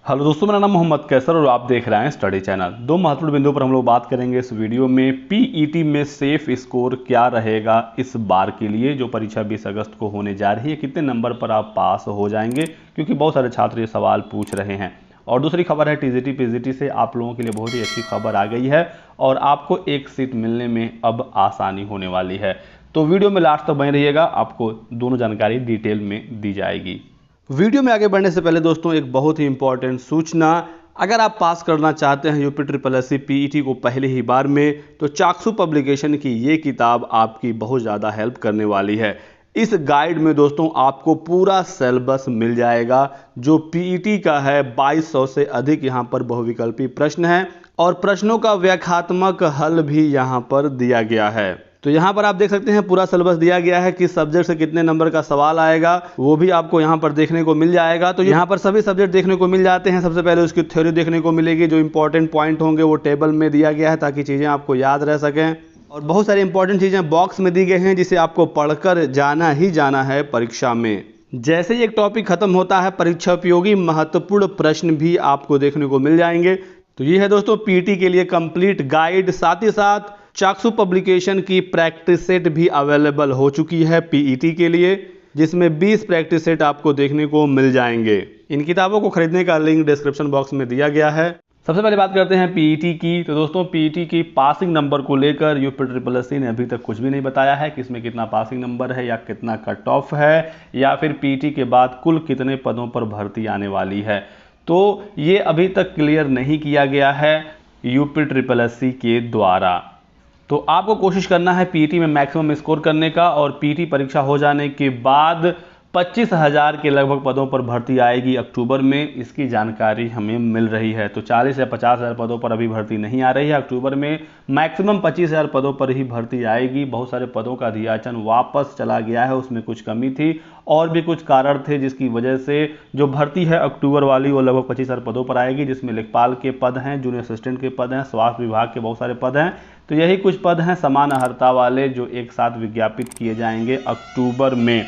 Hello दोस्तों, मेरा नाम मोहम्मद कैसर और आप देख रहे हैं स्टडी चैनल। दो महत्वपूर्ण बिंदुओं पर हम लोग बात करेंगे इस वीडियो में। पीईटी में सेफ स्कोर क्या रहेगा इस बार के लिए, जो परीक्षा 20 अगस्त को होने जा रही है। कितने नंबर पर आप पास हो जाएंगे, क्योंकि बहुत सारे छात्र ये सवाल पूछ रहे हैं। और दूसरी खबर है टीजीटी पीजीटी से आप लोगों के लिए बहुत ही अच्छी खबर आ गई है और आपको एक सीट मिलने में अब आसानी होने वाली है। तो वीडियो में लास्ट तक बने रहिएगा, आपको दोनों जानकारी डिटेल में दी जाएगी। वीडियो में आगे बढ़ने से पहले दोस्तों एक बहुत ही इंपॉर्टेंट सूचना, अगर आप पास करना चाहते हैं यूपी ट्रिपल एससी पीईटी को पहले ही बार में, तो चाक्षु पब्लिकेशन की ये किताब आपकी बहुत ज़्यादा हेल्प करने वाली है। इस गाइड में दोस्तों आपको पूरा सिलेबस मिल जाएगा जो पीईटी का है। 2200 से अधिक यहाँ पर बहुविकल्पी प्रश्न है और प्रश्नों का व्याख्यात्मक हल भी यहाँ पर दिया गया है। तो यहाँ पर आप देख सकते हैं पूरा सिलेबस दिया गया है, किस सब्जेक्ट से कितने नंबर का सवाल आएगा वो भी आपको यहाँ पर देखने को मिल जाएगा। तो यहाँ पर सभी सब्जेक्ट देखने को मिल जाते हैं। सबसे पहले उसकी थ्योरी देखने को मिलेगी, जो इंपॉर्टेंट पॉइंट होंगे वो टेबल में दिया गया है ताकि चीज़ें आपको याद रह सकें। और बहुत सारी इंपॉर्टेंट चीज़ें बॉक्स में दी गई हैं जिसे आपको पढ़कर जाना ही जाना है परीक्षा में। जैसे ही एक टॉपिक खत्म होता है, परीक्षा उपयोगी महत्वपूर्ण प्रश्न भी आपको देखने को मिल जाएंगे। तो ये है दोस्तों पीईटी के लिए कंप्लीट गाइड। साथ ही साथ चाक्षु पब्लिकेशन की प्रैक्टिस सेट भी अवेलेबल हो चुकी है पीईटी के लिए, जिसमें 20 प्रैक्टिस सेट आपको देखने को मिल जाएंगे। इन किताबों को खरीदने का लिंक डिस्क्रिप्शन बॉक्स में दिया गया है। सबसे पहले बात करते हैं पीईटी की। तो दोस्तों पीईटी की पासिंग नंबर को लेकर यूपी ट्रिपल एससी ने अभी तक कुछ भी नहीं बताया है कि इसमें कितना पासिंग नंबर है या कितना कट ऑफ है, या फिर पीईटी के बाद कुल कितने पदों पर भर्ती आने वाली है। तो ये अभी तक क्लियर नहीं किया गया है यूपी ट्रिपल एससी के द्वारा। तो आपको कोशिश करना है पीईटी में मैक्सिमम स्कोर करने का, और पीईटी परीक्षा हो जाने के बाद 25,000 के लगभग पदों पर भर्ती आएगी अक्टूबर में, इसकी जानकारी हमें मिल रही है। तो 40 या 50,000 पदों पर अभी भर्ती नहीं आ रही है। अक्टूबर में मैक्सिमम 25,000 पदों पर ही भर्ती आएगी। बहुत सारे पदों का अधियाचन वापस चला गया है, उसमें कुछ कमी थी और भी कुछ कारण थे जिसकी वजह से जो भर्ती है अक्टूबर वाली वो लगभग 25,000 पदों पर आएगी, जिसमें लेखपाल के पद हैं, जूनियर असिस्टेंट के पद हैं, स्वास्थ्य विभाग के बहुत सारे पद हैं। तो यही कुछ पद हैं समान अर्हता वाले जो एक साथ विज्ञापित किए जाएंगे अक्टूबर में।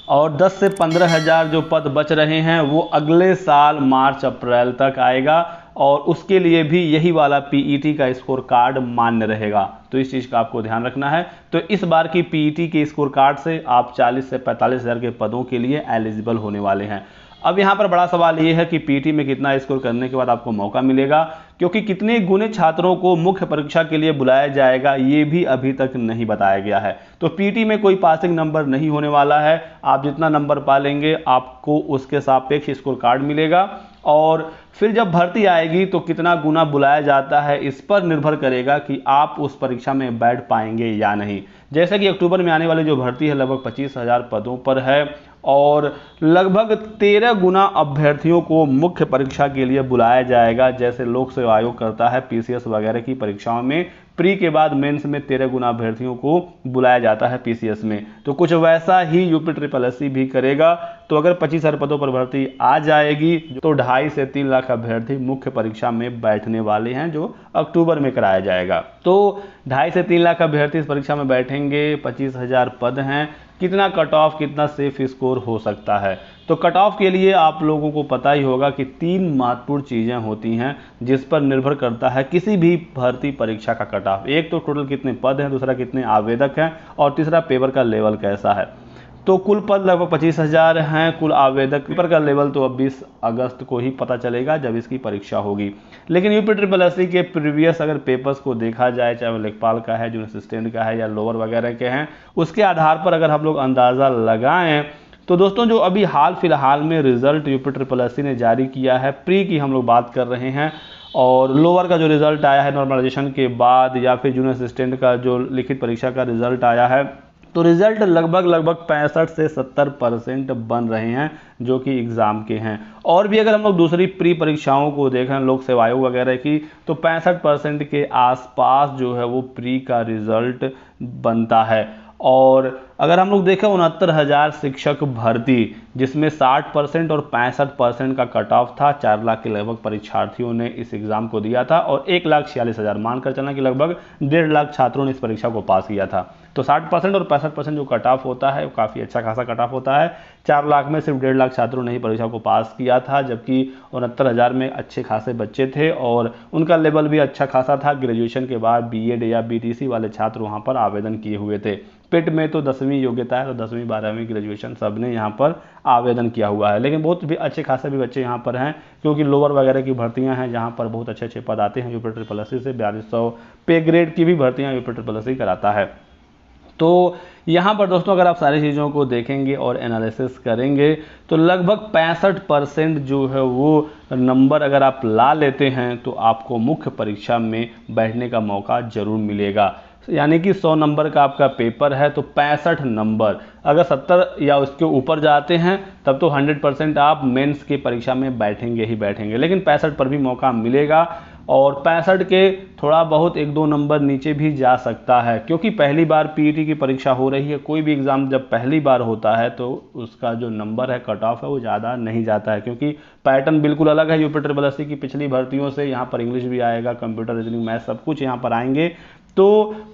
और 10 से 15,000 जो पद बच रहे हैं वो अगले साल मार्च अप्रैल तक आएगा, और उसके लिए भी यही वाला पीईटी का स्कोर कार्ड मान्य रहेगा। तो इस चीज़ का आपको ध्यान रखना है। तो इस बार की पीईटी के स्कोर कार्ड से आप 40 से 45,000 के पदों के लिए एलिजिबल होने वाले हैं। अब यहाँ पर बड़ा सवाल ये है कि पीईटी में कितना स्कोर करने के बाद आपको मौका मिलेगा, क्योंकि कितने गुने छात्रों को मुख्य परीक्षा के लिए बुलाया जाएगा ये भी अभी तक नहीं बताया गया है। तो पीईटी में कोई पासिंग नंबर नहीं होने वाला है। आप जितना नंबर पा लेंगे आपको उसके सापेक्ष स्कोर कार्ड मिलेगा, और फिर जब भर्ती आएगी तो कितना गुना बुलाया जाता है इस पर निर्भर करेगा कि आप उस परीक्षा में बैठ पाएंगे या नहीं। जैसे कि अक्टूबर में आने वाली जो भर्ती है लगभग 25,000 पदों पर है, और लगभग 13 गुना अभ्यर्थियों को मुख्य परीक्षा के लिए बुलाया जाएगा, जैसे लोक सेवा आयोग करता है पीसीएस वगैरह की परीक्षाओं में। प्री के बाद मेंस में 13 गुना अभ्यर्थियों को बुलाया जाता है पीसीएस में। तो कुछ वैसा ही यूपी ट्रिपल एससी भी करेगा। तो अगर 25,000 पदों पर भर्ती आ जाएगी तो 2.5 से 3 लाख अभ्यर्थी मुख्य परीक्षा में बैठने वाले हैं, जो अक्टूबर में कराया जाएगा। तो 2.5 से 3 लाख अभ्यर्थी इस परीक्षा में बैठेंगे। 25,000 पद हैं। कितना कट ऑफ, कितना सेफ स्कोर हो सकता है? तो कट ऑफ के लिए आप लोगों को पता ही होगा कि 3 महत्वपूर्ण चीज़ें होती हैं जिस पर निर्भर करता है किसी भी भर्ती परीक्षा का कट ऑफ। एक तो टोटल कितने पद हैं, दूसरा कितने आवेदक हैं, और तीसरा पेपर का लेवल कैसा है। तो कुल पद लगभग 25,000 हैं, कुल आवेदक। पेपर का लेवल तो अब 20 अगस्त को ही पता चलेगा जब इसकी परीक्षा होगी। लेकिन यूपी ट्रिपल एससी के प्रीवियस अगर पेपर्स को देखा जाए, चाहे वो लेखपाल का है, जूनियर असिस्टेंट का है या लोअर वगैरह के हैं, उसके आधार पर अगर हम लोग अंदाज़ा लगाएं तो दोस्तों जो अभी हाल फिलहाल में रिजल्ट यूपी ट्रिपल एससी ने जारी किया है, प्री की हम लोग बात कर रहे हैं, और लोअर का जो रिजल्ट आया है नॉर्मलाइजेशन के बाद, या फिर जूनियर असिस्टेंट का जो लिखित परीक्षा का रिजल्ट आया है, तो रिजल्ट लगभग 65 से 70% बन रहे हैं जो कि एग्ज़ाम के हैं। और भी अगर हम लोग दूसरी प्री परीक्षाओं को देखें, लोक सेवा आयोग वगैरह की, तो 65% के आसपास जो है वो प्री का रिजल्ट बनता है। और अगर हम लोग देखें 69,000 शिक्षक भर्ती, जिसमें 60% और 65% का कट ऑफ था। 4 लाख के लगभग परीक्षार्थियों ने इस एग्ज़ाम को दिया था और 1,46,000 मानकर चलना कि लगभग 1.5 लाख छात्रों ने इस परीक्षा को पास किया था। तो 60% और 65% जो कट ऑफ होता है वो काफ़ी अच्छा खासा कट ऑफ होता है। 4 लाख में सिर्फ 1.5 लाख छात्रों ने ही परीक्षा को पास किया था, जबकि 69,000 में अच्छे खासे बच्चे थे और उनका लेवल भी अच्छा खासा था। ग्रेजुएशन के बाद बीएड या बीटीसी वाले छात्र वहाँ पर आवेदन किए हुए थे। पेट में तो 10वीं योग्यता है, तो 10वीं 12वीं ग्रेजुएशन सब ने यहाँ पर आवेदन किया हुआ है। लेकिन बहुत भी अच्छे खासे भी बच्चे यहाँ पर हैं, क्योंकि लोअर वगैरह की भर्तियाँ हैं जहाँ पर बहुत अच्छे अच्छे पद आते हैं। यूपी SSSC से 4200 पे ग्रेड की भी भर्तियाँ यूपी SSSC कराता है। तो यहाँ पर दोस्तों अगर आप सारी चीज़ों को देखेंगे और एनालिसिस करेंगे तो लगभग 65% जो है वो नंबर अगर आप ला लेते हैं तो आपको मुख्य परीक्षा में बैठने का मौका जरूर मिलेगा। यानी कि 100 नंबर का आपका पेपर है तो 65 नंबर, अगर 70 या उसके ऊपर जाते हैं तब तो 100% आप मेंस की परीक्षा में बैठेंगे ही बैठेंगे। लेकिन 65 पर भी मौका मिलेगा और 65 के थोड़ा बहुत 1-2 नंबर नीचे भी जा सकता है, क्योंकि पहली बार पीईटी की परीक्षा हो रही है। कोई भी एग्ज़ाम जब पहली बार होता है तो उसका जो नंबर है कट ऑफ है वो ज़्यादा नहीं जाता है, क्योंकि पैटर्न बिल्कुल अलग है यूपी SSSC की पिछली भर्तियों से। यहाँ पर इंग्लिश भी आएगा, कंप्यूटर, रीजनिंग, मैथ सब कुछ यहाँ पर आएंगे। तो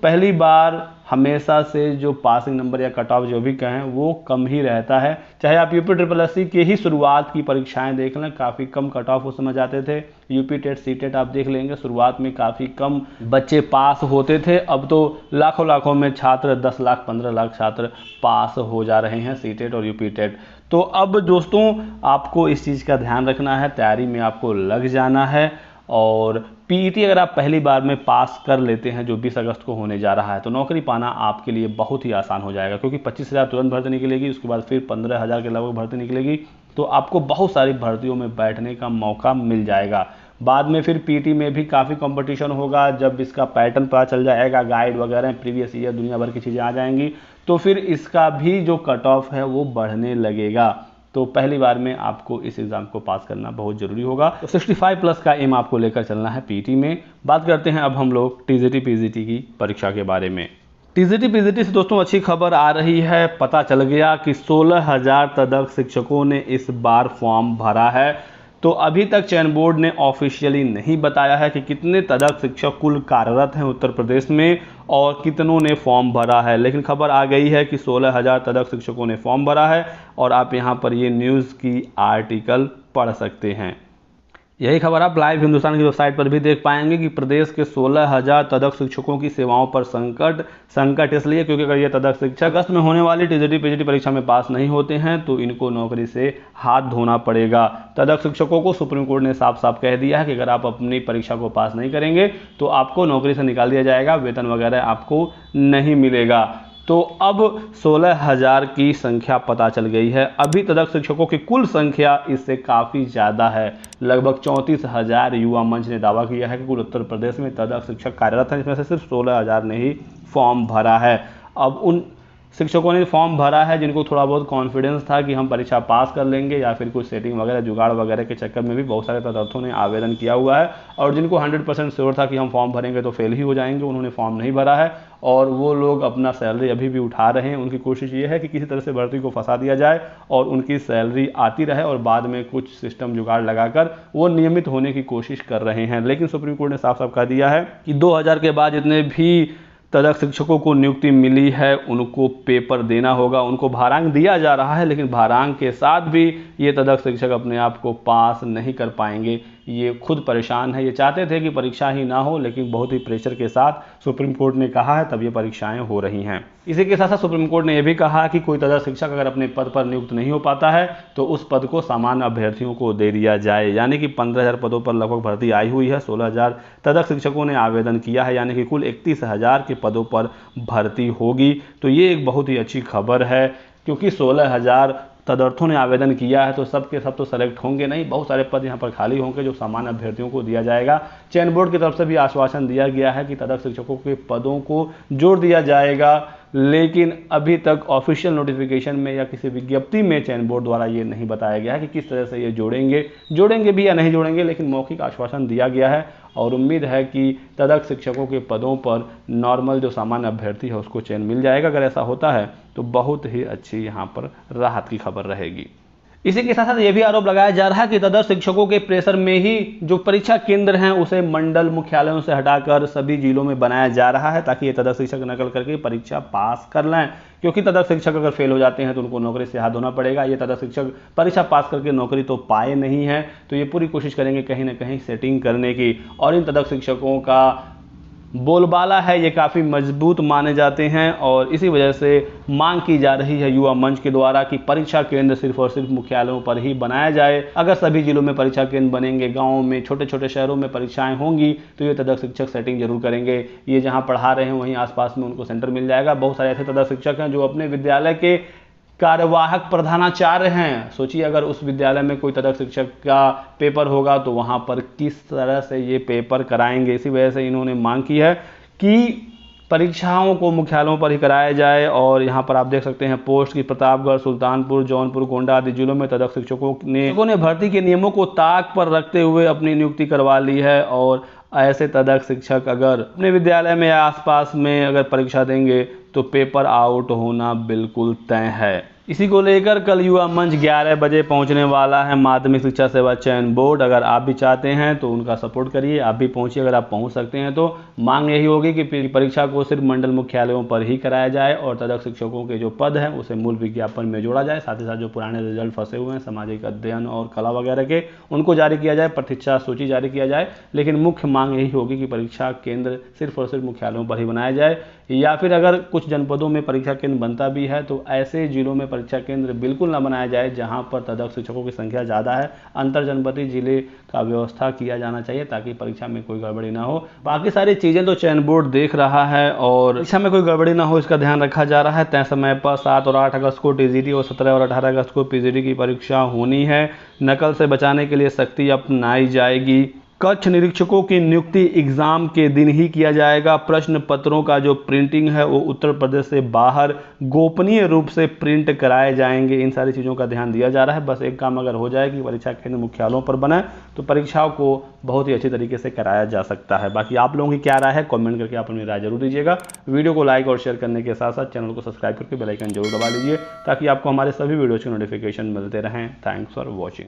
पहली बार हमेशा से जो पासिंग नंबर या कट ऑफ जो भी कहें वो कम ही रहता है। चाहे आप यूपी SSSC के ही शुरुआत की परीक्षाएं देख लें, काफ़ी कम कट ऑफ उस समय जाते थे। यूपी टेट सी टेट आप देख लेंगे, शुरुआत में काफ़ी कम बच्चे पास होते थे। अब तो लाखों लाखों में छात्र, 10 लाख 15 लाख छात्र पास हो जा रहे हैं सी टेट और यूपी टेट। तो अब दोस्तों आपको इस चीज़ का ध्यान रखना है, तैयारी में आपको लग जाना है। और पीईटी अगर आप पहली बार में पास कर लेते हैं, जो 20 अगस्त को होने जा रहा है, तो नौकरी पाना आपके लिए बहुत ही आसान हो जाएगा, क्योंकि 25,000 तुरंत भर्ती निकलेगी, उसके बाद फिर 15,000 के लगभग भर्ती निकलेगी। तो आपको बहुत सारी भर्तियों में बैठने का मौका मिल जाएगा। बाद में फिर पीटी में भी काफ़ी कंपटीशन होगा। जब इसका पैटर्न पता चल जाएगा, गाइड वगैरह, प्रीवियस ईयर, दुनिया भर की चीज़ें आ जाएंगी, तो फिर इसका भी जो कट ऑफ है वो बढ़ने लगेगा। तो पहली बार में आपको इस एग्ज़ाम को पास करना बहुत ज़रूरी होगा। तो 65+ का एम आपको लेकर चलना है पीटी में। बात करते हैं अब हम लोग टीजीटी पीजीटी की परीक्षा के बारे में। टीजीटी पीजीटी से दोस्तों अच्छी खबर आ रही है। पता चल गया कि 16,000 तदर्थ शिक्षकों ने इस बार फॉर्म भरा है। तो अभी तक चयन बोर्ड ने ऑफिशियली नहीं बताया है कि कितने तदर्थ शिक्षक कुल कार्यरत हैं उत्तर प्रदेश में और कितनों ने फॉर्म भरा है, लेकिन खबर आ गई है कि 16,000 तदर्थ शिक्षकों ने फॉर्म भरा है। और आप यहां पर ये न्यूज़ की आर्टिकल पढ़ सकते हैं। यही खबर आप लाइव हिंदुस्तान की वेबसाइट पर भी देख पाएंगे कि प्रदेश के 16,000 तदर्थ शिक्षकों की सेवाओं पर संकट इसलिए क्योंकि अगर ये तदर्थ शिक्षक अगस्त में होने वाली टीजीटी पीजीटी परीक्षा में पास नहीं होते हैं तो इनको नौकरी से हाथ धोना पड़ेगा। तदर्थ शिक्षकों को सुप्रीम कोर्ट ने साफ साफ कह दिया है कि अगर आप अपनी परीक्षा को पास नहीं करेंगे तो आपको नौकरी से निकाल दिया जाएगा, वेतन वगैरह आपको नहीं मिलेगा। तो अब 16,000 की संख्या पता चल गई है। अभी तदर्थ शिक्षकों की कुल संख्या इससे काफ़ी ज़्यादा है। लगभग 34,000 युवा मंच ने दावा किया है कि कुल उत्तर प्रदेश में तदर्थ शिक्षक कार्यरत हैं, जिसमें से सिर्फ 16,000 ने ही फॉर्म भरा है। अब उन शिक्षकों ने फॉर्म भरा है जिनको थोड़ा बहुत कॉन्फिडेंस था कि हम परीक्षा पास कर लेंगे, या फिर कुछ सेटिंग वगैरह जुगाड़ वगैरह के चक्कर में भी बहुत सारे तदर्थों ने आवेदन किया हुआ है, और जिनको 100% श्योर था कि हम फॉर्म भरेंगे तो फेल ही हो जाएंगे, उन्होंने फॉर्म नहीं भरा है। और वो लोग अपना सैलरी अभी भी उठा रहे हैं। उनकी कोशिश ये है कि किसी तरह से भर्ती को फंसा दिया जाए और उनकी सैलरी आती रहे, और बाद में कुछ सिस्टम जुगाड़ लगाकर वो नियमित होने की कोशिश कर रहे हैं। लेकिन सुप्रीम कोर्ट ने साफ साफ कह दिया है कि 2000 के बाद जितने भी तदर्थ शिक्षकों को नियुक्ति मिली है उनको पेपर देना होगा। उनको भारांक दिया जा रहा है, लेकिन भारांक के साथ भी ये तदर्थ शिक्षक अपने आप को पास नहीं कर पाएंगे। ये खुद परेशान है। ये चाहते थे कि परीक्षा ही ना हो, लेकिन बहुत ही प्रेशर के साथ सुप्रीम कोर्ट ने कहा है, तब ये परीक्षाएं हो रही हैं। इसी के साथ साथ सुप्रीम कोर्ट ने यह भी कहा कि कोई तदर्थ शिक्षक अगर अपने पद पर नियुक्त नहीं हो पाता है तो उस पद को सामान्य अभ्यर्थियों को दे दिया जाए। यानी कि 15,000 पदों पर लगभग भर्ती आई हुई है। 16,000 तदर्थ शिक्षकों ने आवेदन किया है, यानी कि कुल 31,000 के पदों पर भर्ती होगी। तो ये एक बहुत ही अच्छी खबर है, क्योंकि 16,000 तदर्थों ने आवेदन किया है तो सब के सब तो सेलेक्ट होंगे नहीं। बहुत सारे पद यहाँ पर खाली होंगे जो सामान्य अभ्यर्थियों को दिया जाएगा। चयन बोर्ड की तरफ से भी आश्वासन दिया गया है कि तदर्थ शिक्षकों के पदों को जोड़ दिया जाएगा। लेकिन अभी तक ऑफिशियल नोटिफिकेशन में या किसी विज्ञप्ति में चयन बोर्ड द्वारा ये नहीं बताया गया है कि किस तरह से ये जोड़ेंगे भी या नहीं जोड़ेंगे, लेकिन मौखिक आश्वासन दिया गया है और उम्मीद है कि तदर्थ शिक्षकों के पदों पर नॉर्मल जो सामान्य अभ्यर्थी है उसको चयन मिल जाएगा। अगर ऐसा होता है तो बहुत ही अच्छी यहाँ पर राहत की खबर रहेगी। इसी के साथ साथ ये भी आरोप लगाया जा रहा है कि तदर्थ शिक्षकों के प्रेशर में ही जो परीक्षा केंद्र हैं उसे मंडल मुख्यालयों से हटाकर सभी जिलों में बनाया जा रहा है, ताकि ये तदर्थ शिक्षक नकल करके परीक्षा पास कर लें। क्योंकि तदर्थ शिक्षक अगर फेल हो जाते हैं तो उनको नौकरी से हाथ धोना पड़ेगा। ये तदर्थ शिक्षक परीक्षा पास करके नौकरी तो पाए नहीं है, तो ये पूरी कोशिश करेंगे कहीं ना कहीं सेटिंग करने की। और इन तदर्थ शिक्षकों का बोलबाला है ये काफ़ी मजबूत माने जाते हैं और इसी वजह से मांग की जा रही है युवा मंच के द्वारा कि परीक्षा केंद्र सिर्फ और सिर्फ मुख्यालयों पर ही बनाया जाए। अगर सभी जिलों में परीक्षा केंद्र बनेंगे, गांवों में, छोटे छोटे शहरों में परीक्षाएं होंगी, तो ये तदर्थ शिक्षक सेटिंग जरूर करेंगे। ये जहां पढ़ा रहे हैं वहीं आसपास में उनको सेंटर मिल जाएगा। बहुत सारे ऐसे तदर्थ शिक्षक हैं जो अपने विद्यालय के कार्यवाहक प्रधानाचार्य हैं। सोचिए अगर उस विद्यालय में कोई तदर्थ शिक्षक का पेपर होगा तो वहां पर किस तरह से ये पेपर कराएंगे। इसी वजह से इन्होंने मांग की है कि परीक्षाओं को मुख्यालयों पर ही कराया जाए। और यहाँ पर आप देख सकते हैं पोस्ट की प्रतापगढ़, सुल्तानपुर, जौनपुर, गोंडा आदि जिलों में तदर्थ शिक्षकों ने भर्ती के नियमों को ताक पर रखते हुए अपनी नियुक्ति करवा ली है। और ऐसे तदर्थ शिक्षक अगर अपने विद्यालय में या आसपास में अगर परीक्षा देंगे तो पेपर आउट होना बिल्कुल तय है। इसी को लेकर कल युवा मंच 11 बजे पहुंचने वाला है माध्यमिक शिक्षा सेवा चयन बोर्ड। अगर आप भी चाहते हैं तो उनका सपोर्ट करिए, आप भी पहुंचिए। अगर आप पहुंच सकते हैं तो मांग यही होगी कि परीक्षा को सिर्फ मंडल मुख्यालयों पर ही कराया जाए और तदर्थ शिक्षकों के जो पद हैं उसे मूल विज्ञापन में जोड़ा जाए। साथ ही साथ जो पुराने रिजल्ट फंसे हुए हैं सामाजिक अध्ययन और कला वगैरह के, उनको जारी किया जाए, प्रतीक्षा सूची जारी किया जाए। लेकिन मुख्य मांग यही होगी कि परीक्षा केंद्र सिर्फ और सिर्फ मुख्यालयों पर ही बनाया जाए, या फिर अगर कुछ जनपदों में परीक्षा केंद्र बनता भी है तो ऐसे जिलों में परीक्षा केंद्र बिल्कुल न बनाया जाए जहां पर तदर्थ शिक्षकों की संख्या ज़्यादा है। अंतर जनपदीय जिले का व्यवस्था किया जाना चाहिए ताकि परीक्षा में कोई गड़बड़ी ना हो। बाकी सारी चीज़ें तो चयन बोर्ड देख रहा है और परीक्षा में कोई गड़बड़ी ना हो इसका ध्यान रखा जा रहा है। तय समय पर 7 और 8 अगस्त को टीजीटी और 17 और 18 अगस्त को पीजीटी की परीक्षा होनी है। नकल से बचाने के लिए सख्ती अपनाई जाएगी। कक्ष निरीक्षकों की नियुक्ति एग्जाम के दिन ही किया जाएगा। प्रश्न पत्रों का जो प्रिंटिंग है वो उत्तर प्रदेश से बाहर गोपनीय रूप से प्रिंट कराए जाएंगे। इन सारी चीज़ों का ध्यान दिया जा रहा है। बस एक काम अगर हो जाए कि परीक्षा केंद्र मुख्यालयों पर बने तो परीक्षाओं को बहुत ही अच्छी तरीके से कराया जा सकता है। बाकी आप लोगों की क्या राय है कॉमेंट करके आप अपनी राय जरूर दीजिएगा। वीडियो को लाइक और शेयर करने के साथ साथ चैनल को सब्सक्राइब करके बेल आइकन जरूर दबा लीजिए ताकि आपको हमारे सभी वीडियोज़ के नोटिफिकेशन मिलते रहें। Thanks for watching.